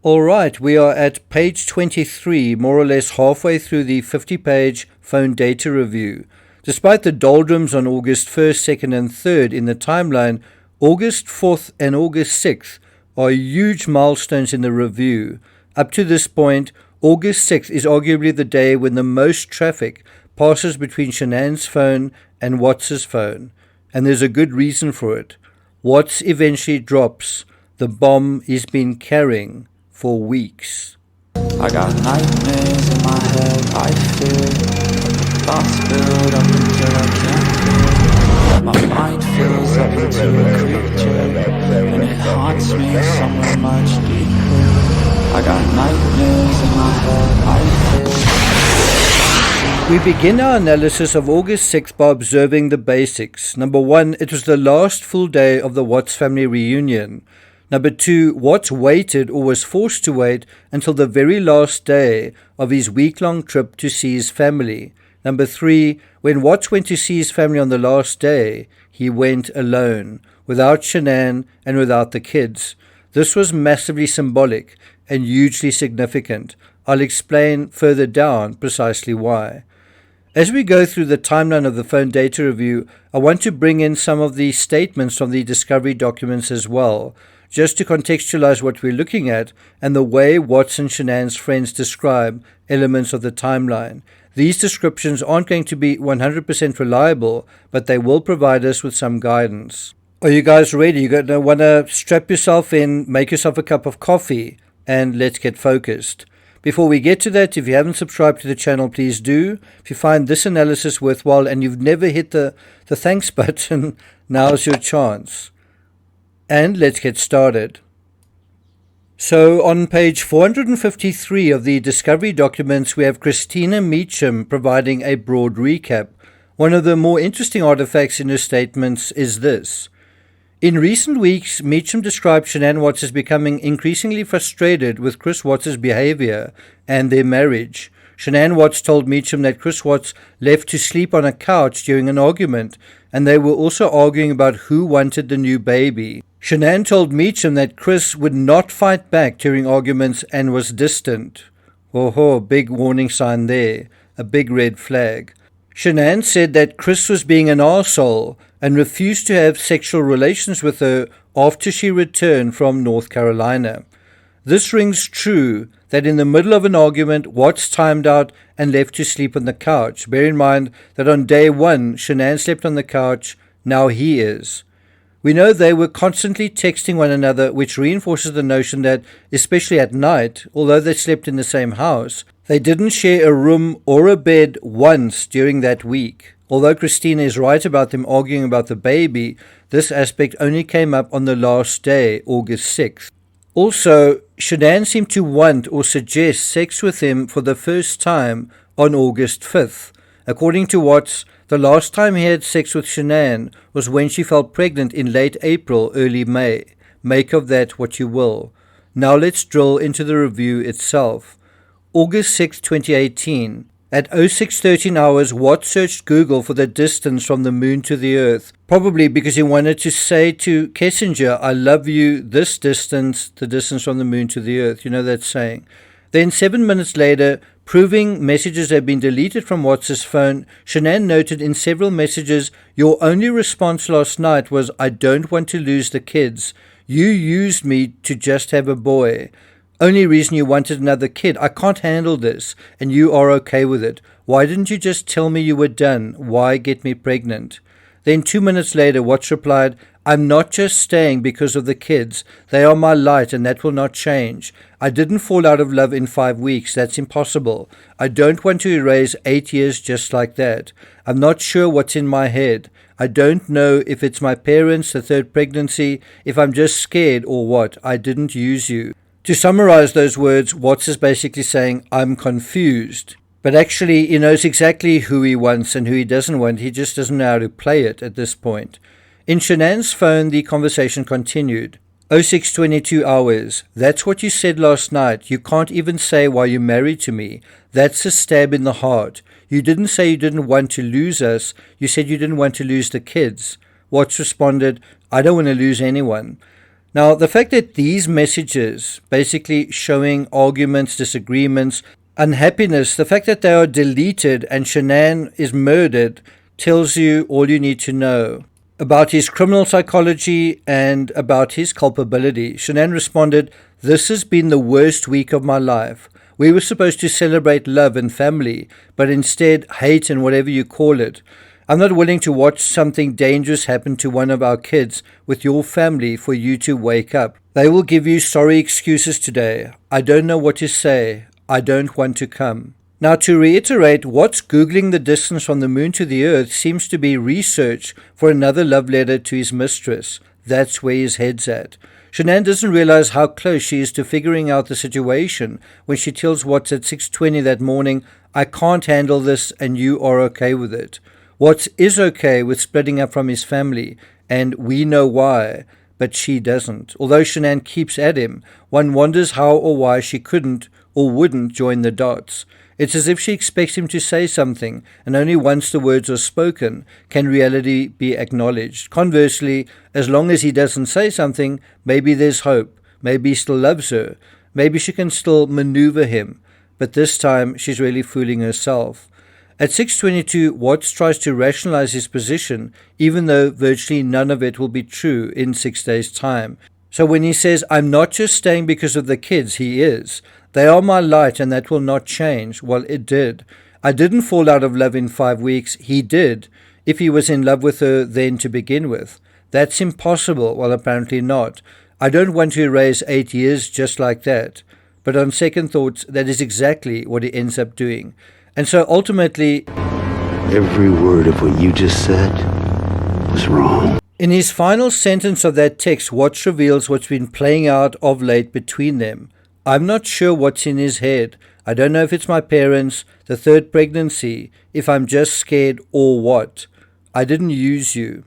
All right, we are at page 23, more or less halfway through the 50-page phone data review. Despite the doldrums on August 1st, 2nd, and 3rd in the timeline, August 4th and August 6th are huge milestones in the review. Up to this point, August 6th is arguably the day when the most traffic passes between Shanann's phone and Watts's phone, and there's a good reason for it. Watts eventually drops the bomb he's been carrying for weeks. I got nightmares in my head, I fear thoughts build up until I can't feel. My mind fills up into a creature, and it haunts me somewhere much deeper. I got nightmares in my head, I fear. We begin our analysis of August 6th by observing the basics. Number 1, it was the last full day of the Watts family reunion. Number 2, Watts waited or was forced to wait until the very last day of his week-long trip to see his family. Number 3, when Watts went to see his family on the last day, he went alone, without Shanann and without the kids. This was massively symbolic and hugely significant. I'll explain further down precisely why. As we go through the timeline of the phone data review, I want to bring in some of the statements from the discovery documents as well, just to contextualize what we're looking at and the way Watts and Shanann's friends describe elements of the timeline. These descriptions aren't going to be 100% reliable, but they will provide us with some guidance. Are you guys ready? You're going to want to strap yourself in, make yourself a cup of coffee, and let's get focused. Before we get to that, if you haven't subscribed to the channel, please do. If you find this analysis worthwhile and you've never hit the thanks button, now's your chance. And let's get started. So on page 453 of the discovery documents, we have Christina Meacham providing a broad recap. One of the more interesting artifacts in her statements is this. In recent weeks, Meacham described Shanann Watts as becoming increasingly frustrated with Chris Watts' behavior and their marriage. Shanann Watts told Meacham that Chris Watts left to sleep on a couch during an argument, and they were also arguing about who wanted the new baby. Shanann told Meacham that Chris would not fight back during arguments and was distant. Oh, big warning sign there, a big red flag. Shanann said that Chris was being an arsehole and refused to have sexual relations with her after she returned from North Carolina. This rings true that in the middle of an argument, Watts timed out and left to sleep on the couch. Bear in mind that on day 1, Shanann slept on the couch, now he is. We know they were constantly texting one another, which reinforces the notion that, especially at night, although they slept in the same house, they didn't share a room or a bed once during that week. Although Christina is right about them arguing about the baby, this aspect only came up on the last day, August 6th. Also, Shanann seemed to want or suggest sex with him for the first time on August 5th. According to Watts, the last time he had sex with Shanann was when she fell pregnant in late April, early May. Make of that what you will. Now let's drill into the review itself. August 6, 2018. At 06:13 hours, Watts searched Google for the distance from the moon to the Earth, probably because he wanted to say to Kessinger, I love you, this distance, the distance from the moon to the Earth. You know that saying. Then 7 minutes later, proving messages had been deleted from Watts' phone, Shanann noted in several messages, your only response last night was, I don't want to lose the kids. You used me to just have a boy. Only reason you wanted another kid. I can't handle this, and you are okay with it. Why didn't you just tell me you were done? Why get me pregnant? Then 2 minutes later, Watts replied, I'm not just staying because of the kids. They are my light, and that will not change. I didn't fall out of love in 5 weeks. That's impossible. I don't want to erase 8 years just like that. I'm not sure what's in my head. I don't know if it's my parents, the third pregnancy, if I'm just scared or what. I didn't use you. To summarize those words, Watts is basically saying, I'm confused. But actually, he knows exactly who he wants and who he doesn't want. He just doesn't know how to play it at this point. In Shanann's phone, the conversation continued. 06:22 hours. That's what you said last night. You can't even say why you're married to me. That's a stab in the heart. You didn't say you didn't want to lose us. You said you didn't want to lose the kids. Watts responded, I don't want to lose anyone. Now, the fact that these messages, basically showing arguments, disagreements, unhappiness, the fact that they are deleted and Shanann is murdered tells you all you need to know about his criminal psychology and about his culpability. Shanann responded, "This has been the worst week of my life. We were supposed to celebrate love and family, but instead hate and whatever you call it. I'm not willing to watch something dangerous happen to one of our kids with your family for you to wake up. They will give you sorry excuses today. I don't know what to say. I don't want to come." Now, to reiterate, what's Googling the distance from the moon to the earth seems to be research for another love letter to his mistress. That's where his head's at. Shanann doesn't realize how close she is to figuring out the situation when she tells Watts at 6:20 that morning, "I can't handle this and you are okay with it." Watts is okay with splitting up from his family, and we know why, but she doesn't. Although Shanann keeps at him, one wonders how or why she couldn't or wouldn't join the dots. It's as if she expects him to say something, and only once the words are spoken can reality be acknowledged. Conversely, as long as he doesn't say something, maybe there's hope. Maybe he still loves her. Maybe she can still maneuver him. But this time, she's really fooling herself. At 6:22, Watts tries to rationalize his position, even though virtually none of it will be true in 6 days' time. So when he says, "I'm not just staying because of the kids," he is. "They are my light and that will not change." Well, it did. I didn't fall out of love in 5 weeks. He did, if he was in love with her then to begin with. That's impossible. Well, apparently not. I don't want to erase 8 years just like that. But on second thoughts, that is exactly what he ends up doing. And so ultimately, every word of what you just said was wrong. In his final sentence of that text, Watts reveals what's been playing out of late between them. "I'm not sure what's in his head. I don't know if it's my parents, the third pregnancy, if I'm just scared or what. I didn't use you."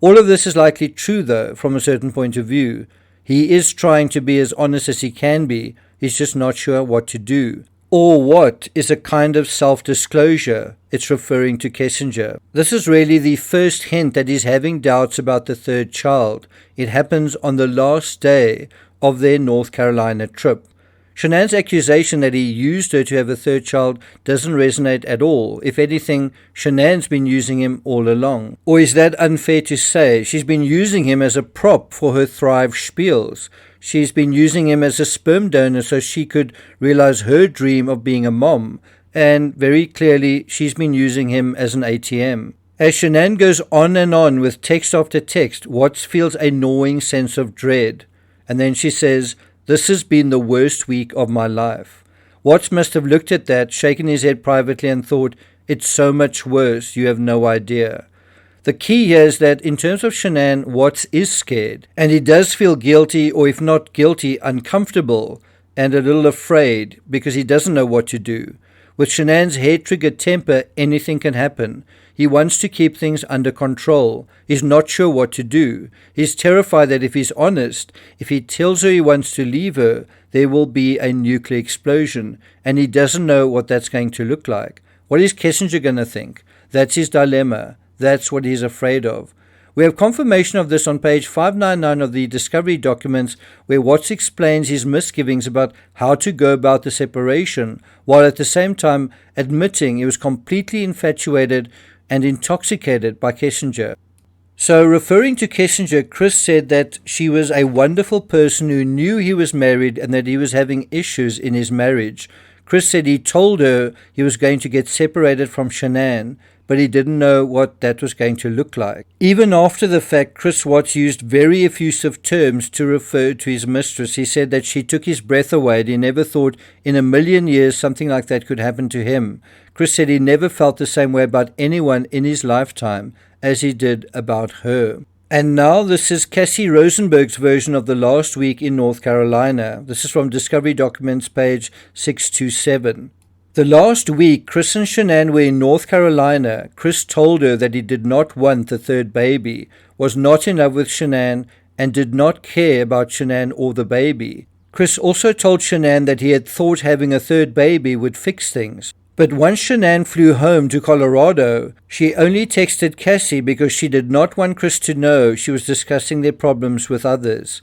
All of this is likely true, though, from a certain point of view. He is trying to be as honest as he can be. He's just not sure what to do. Or what is a kind of self-disclosure. It's referring to Kessinger. This is really the first hint that he's having doubts about the third child. It happens on the last day of their North Carolina trip. Shanann's accusation that he used her to have a third child doesn't resonate at all. If anything, Shanann's been using him all along. Or is that unfair to say? She's been using him as a prop for her Thrive spiels. She's been using him as a sperm donor so she could realize her dream of being a mom. And very clearly, she's been using him as an ATM. As Shanann goes on and on with text after text, Watts feels a gnawing sense of dread. And then she says, "This has been the worst week of my life." Watts must have looked at that, shaken his head privately and thought, "It's so much worse, you have no idea." The key here is that in terms of Shanann, Watts is scared, and he does feel guilty, or if not guilty, uncomfortable and a little afraid because he doesn't know what to do. With Shanann's hair-triggered temper, anything can happen. He wants to keep things under control. He's not sure what to do. He's terrified that if he's honest, if he tells her he wants to leave her, there will be a nuclear explosion, and he doesn't know what that's going to look like. What is Kessinger going to think? That's his dilemma. That's what he's afraid of. We have confirmation of this on page 599 of the Discovery documents, where Watts explains his misgivings about how to go about the separation, while at the same time admitting he was completely infatuated and intoxicated by Kessinger. So, referring to Kessinger, Chris said that she was a wonderful person who knew he was married and that he was having issues in his marriage. Chris said he told her he was going to get separated from Shanann, but he didn't know what that was going to look like. Even after the fact, Chris Watts used very effusive terms to refer to his mistress. He said that she took his breath away, and he never thought in a million years something like that could happen to him. Chris said he never felt the same way about anyone in his lifetime as he did about her. And now this is Cassie Rosenberg's version of the last week in North Carolina. This is from Discovery Documents, page 627. The last week, Chris and Shanann were in North Carolina. Chris told her that he did not want the third baby, was not in love with Shanann, and did not care about Shanann or the baby. Chris also told Shanann that he had thought having a third baby would fix things. But once Shanann flew home to Colorado, she only texted Cassie because she did not want Chris to know she was discussing their problems with others.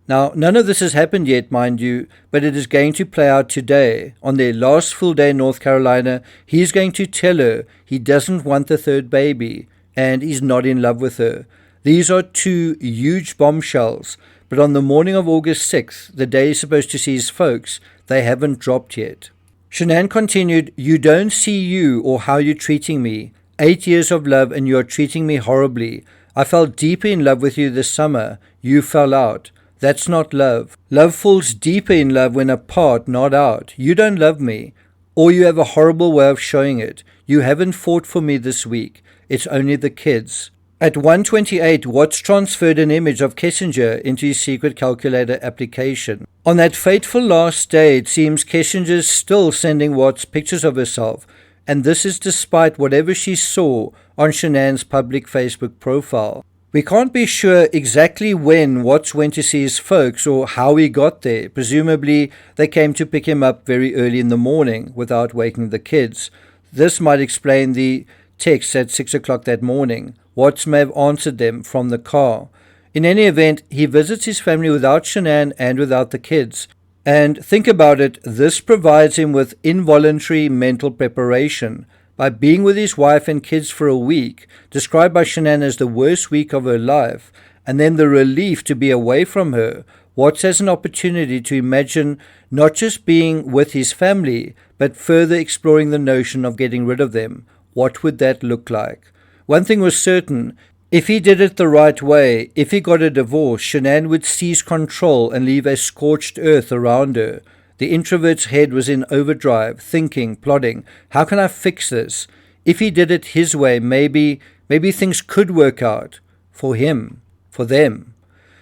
Now, none of this has happened yet, mind you, but it is going to play out today. On their last full day in North Carolina, he's going to tell her he doesn't want the third baby, and he's not in love with her. These are two huge bombshells, but on the morning of August 6th, the day he's supposed to see his folks, they haven't dropped yet. Shanann continued, "You don't see you or how you're treating me. 8 years of love and you're treating me horribly. I fell deeply in love with you this summer. You fell out. That's not love. Love falls deeper in love when apart, not out. You don't love me. Or you have a horrible way of showing it. You haven't fought for me this week. It's only the kids." At 1:28, Watts transferred an image of Kessinger into his secret calculator application. On that fateful last day, it seems Kessinger's still sending Watts pictures of herself, and this is despite whatever she saw on Shanann's public Facebook profile. We can't be sure exactly when Watts went to see his folks or how he got there. Presumably, they came to pick him up very early in the morning without waking the kids. This might explain the text at 6 o'clock that morning. Watts may have answered them from the car. In any event, he visits his family without Shanann and without the kids. And think about it, this provides him with involuntary mental preparation. By being with his wife and kids for a week, described by Shanann as the worst week of her life, and then the relief to be away from her, Watts has an opportunity to imagine not just being with his family, but further exploring the notion of getting rid of them. What would that look like? One thing was certain, if he did it the right way, if he got a divorce, Shanann would seize control and leave a scorched earth around her. The introvert's head was in overdrive, thinking, plotting, how can I fix this? If he did it his way, maybe things could work out. For him. For them.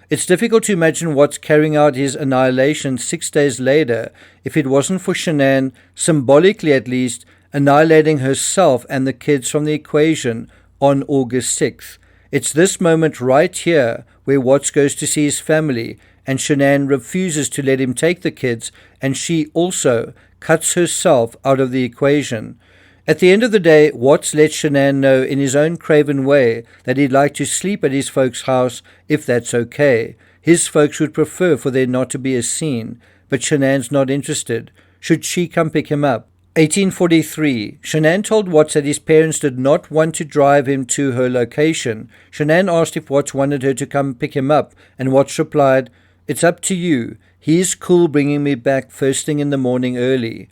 It's difficult to imagine Watts carrying out his annihilation 6 days later if it wasn't for Shanann, symbolically at least, annihilating herself and the kids from the equation on August 6th. It's this moment right here where Watts goes to see his family and Shanann refuses to let him take the kids, and she also cuts herself out of the equation. At the end of the day, Watts lets Shanann know in his own craven way that he'd like to sleep at his folks' house if that's okay. His folks would prefer for there not to be a scene, but Shanann's not interested. Should she come pick him up? 1843. Shanann told Watts that his parents did not want to drive him to her location. Shanann asked if Watts wanted her to come pick him up, and Watts replied, "It's up to you. He's cool bringing me back first thing in the morning early."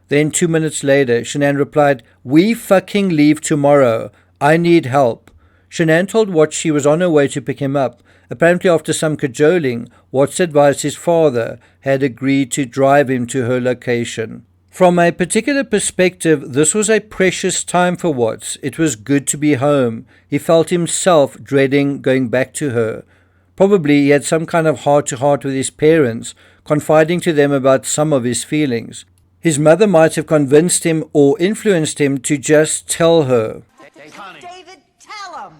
Then 2 minutes later, Shanann replied, "We fucking leave tomorrow. I need help." Shanann told Watts she was on her way to pick him up. Apparently after some cajoling, Watts advised his father had agreed to drive him to her location. From a particular perspective, this was a precious time for Watts. It was good to be home. He felt himself dreading going back to her. Probably he had some kind of heart-to-heart with his parents, confiding to them about some of his feelings. His mother might have convinced him or influenced him to just tell her. David, tell him!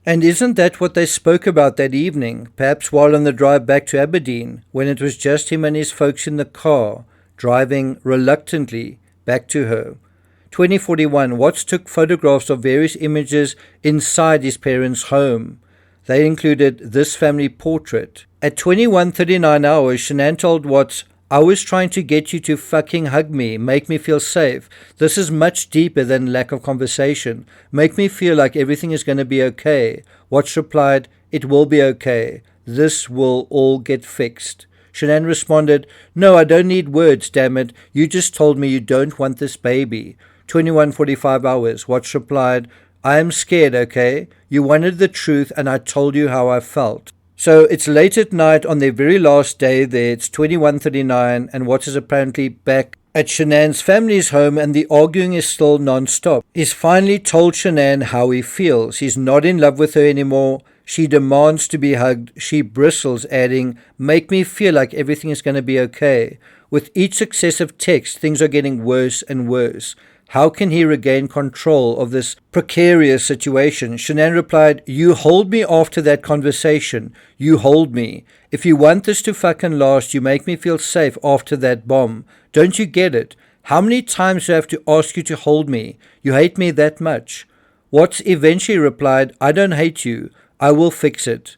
And isn't that what they spoke about that evening, perhaps while on the drive back to Aberdeen, when it was just him and his folks in the car, driving reluctantly back to her? 2041, Watts took photographs of various images inside his parents' home. They included this family portrait. At 21:39 hours, Shanann told Watts, "I was trying to get you to fucking hug me, make me feel safe. This is much deeper than lack of conversation. Make me feel like everything is going to be okay." Watts replied, "It will be okay. This will all get fixed." Shanann responded, "No, I don't need words, damn it. You just told me you don't want this baby." 21:45 hours, Watts replied, "I am scared, okay? You wanted the truth and I told you how I felt." So it's late at night on their very last day there. It's 21:39 and Watts is apparently back at Shanann's family's home and the arguing is still non-stop. He's finally told Shanann how he feels. He's not in love with her anymore. She demands to be hugged. She bristles, adding, "Make me feel like everything is going to be okay." With each successive text, things are getting worse and worse. How can he regain control of this precarious situation? Shanann replied, "You hold me after that conversation. You hold me. If you want this to fucking last, you make me feel safe after that bomb. Don't you get it? How many times do I have to ask you to hold me? You hate me that much?" Watts eventually replied, "I don't hate you. I will fix it."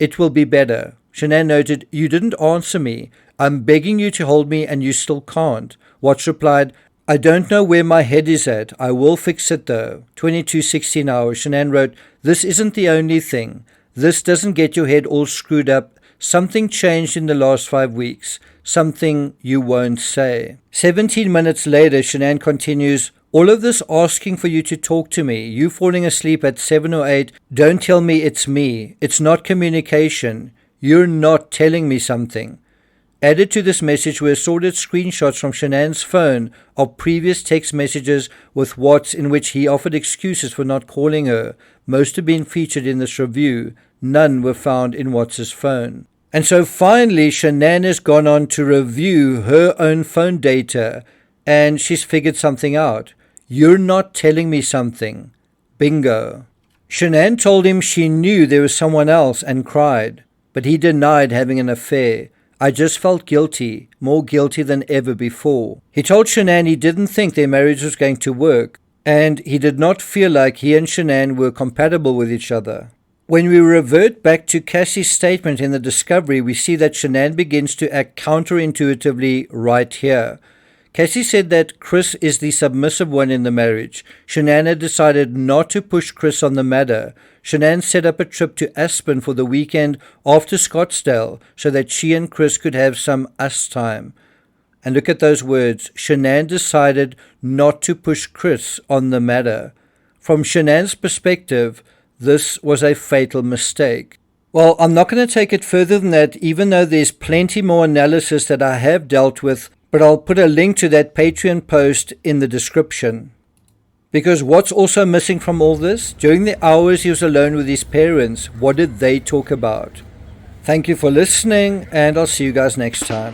It will be better. Shanann noted, "You didn't answer me. I'm begging you to hold me and you still can't." Watts replied, "I don't know where my head is at. I will fix it though." 22:16 hours. Shanann wrote, "This isn't the only thing. This doesn't get your head all screwed up. Something changed in the last 5 weeks. Something you won't say." 17 minutes later, Shanann continues, "All of this asking for you to talk to me, you falling asleep at 7 or 8, don't tell me it's me. It's not communication. You're not telling me something." Added to this message were assorted screenshots from Shanann's phone of previous text messages with Watts in which he offered excuses for not calling her. Most have been featured in this review. None were found in Watts's phone. And so finally, Shanann has gone on to review her own phone data, and she's figured something out. You're not telling me something. Bingo. Shanann told him she knew there was someone else and cried, but he denied having an affair. "I just felt guilty, more guilty than ever before." He told Shanann he didn't think their marriage was going to work, and he did not feel like he and Shanann were compatible with each other. When we revert back to Cassie's statement in the discovery, we see that Shanann begins to act counterintuitively right here. Cassie said that Chris is the submissive one in the marriage. Shanann had decided not to push Chris on the matter. Shanann set up a trip to Aspen for the weekend after Scottsdale so that she and Chris could have some us time. And look at those words. Shanann decided not to push Chris on the matter. From Shanann's perspective, this was a fatal mistake. Well, I'm not going to take it further than that, even though there's plenty more analysis that I have dealt with, but I'll put a link to that Patreon post in the description. Because what's also missing from all this? During the hours he was alone with his parents, what did they talk about? Thank you for listening, and I'll see you guys next time.